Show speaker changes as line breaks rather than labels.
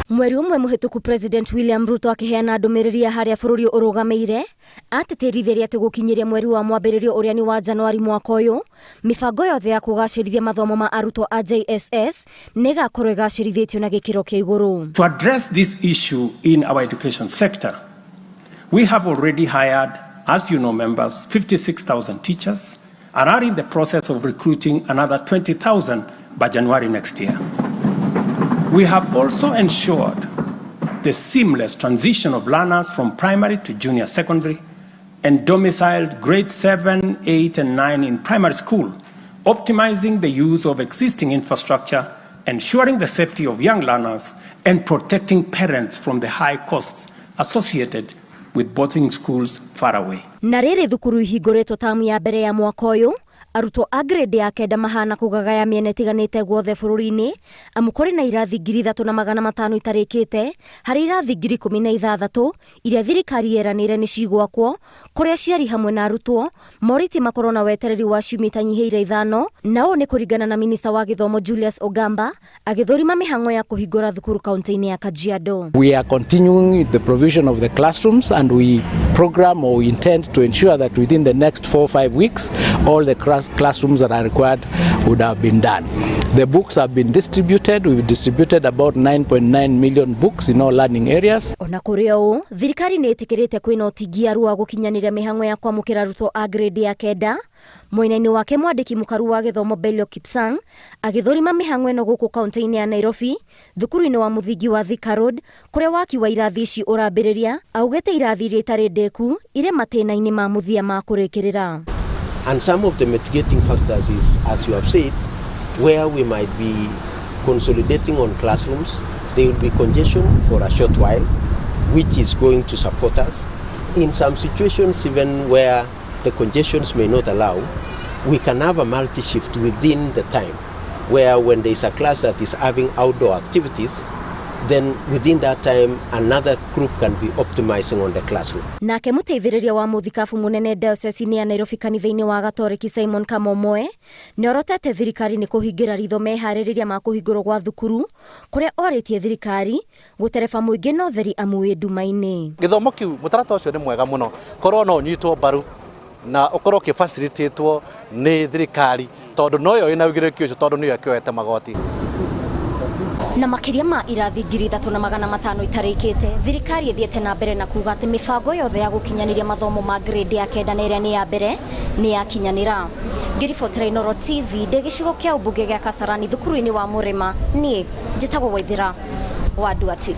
Mweri umwe muhituku President William Ruto akiheana ndumiriri ya haria bururi urugameire atetirithiria ati gukinyiria mweri wa mwambiririo uria ni wa Januari mwaka uyu mibango yothe ya kugacirithia mathomo ma arutwo a JSS nigakorwo igacirithitio na gikiro kia iguru.
To address this issue in our education sector, we have already hired, as you know members, 56,000 teachers and are in the process of recruiting another 20,000 by January next year. We have also ensured the seamless transition of learners from primary to junior secondary and domiciled grade 7, 8 and 9 in primary school, optimizing the use of existing infrastructure, ensuring the safety of young learners and protecting parents from the high costs associated with boarding schools far away.
Na riri thukuru ihinguritwo tamu ya mbere ya mwaka uyu, arutwo a grade ya kenda mahana kugagaya miena itiganite guothe bururi-ini amu kuri na irathi 3,500 itarikite hari irathi 16,000 iria thirikari yeranire ni cigwakwo kuria ciari hamwe na arutwo moriti makorwo na wetereri wa ciumia itanyihiire 5 nao ni kuringana na minista wa githomo Julius Ogamba agithurima mihango ya kuhingura thukuru kaunti-ini ya Kajiado.
We are continuing the provision of the classrooms and we program or we intend to ensure that within the next 4-5 weeks all the classrooms that are required would have been done. The books have been distributed. We've distributed about 9.9 million books in all learning areas.
Ona kuri o thirikari ni itikirite kwina utingia ruwa gukinyaniria mihango ya kwamukira arutwo a grade ya kenda. Mwena-ini wake mwandiki mukaru wa githomo Belio Kipsang agithurima mihango ino guku kaunti-ini ya Nairobi thukuru-ini wa muthingi wa Thika Road kuria waki wa irathi ici urambiriria augite irathi iria itari ndeku ire matina-ini ma muthia ma kurikirira.
And some of the mitigating factors is, as you have said, where we might be consolidating on classrooms, there will be congestion for a short while, which is going to support us. In some situations, even where the congestions may not allow, we can have a multi-shift within the time, where when there is a class that is having outdoor activities, then within that time another group can be optimizing on the classroom.
Nake muteithiriria wa muthikabu munene diocese-ini ya Nairobi kanitha-ini wa Gatoreki Simon Kamomoe niorotete thirikari ni kuhingira ritho mehaririria ma kuhingurwo gwa thukuru kuria oritie thirikari gutereba muingi no theri amuwi nduma-ini.
Githomo kiu mutarata ucio ni mwega muno korwo no nyitwo baru na ukorwo ki facilitatwo ni thirikari tondu noyo ina wigiriki ucio tondu niyo akioete magoti.
Na makiria ma irathi 3,500 itarikite thirikari ithiete na mbere na kuga ati mibango yothe ya gukinyaniria mathomo ma grade ya kenda na iria ni ya mbere ni yakinyanira. Ngiribotera Inooro TV ndi gicigo kia ubunge gia Kasarani thukuru-ini wa Murima ni njitagwo Waithira wa Nduati.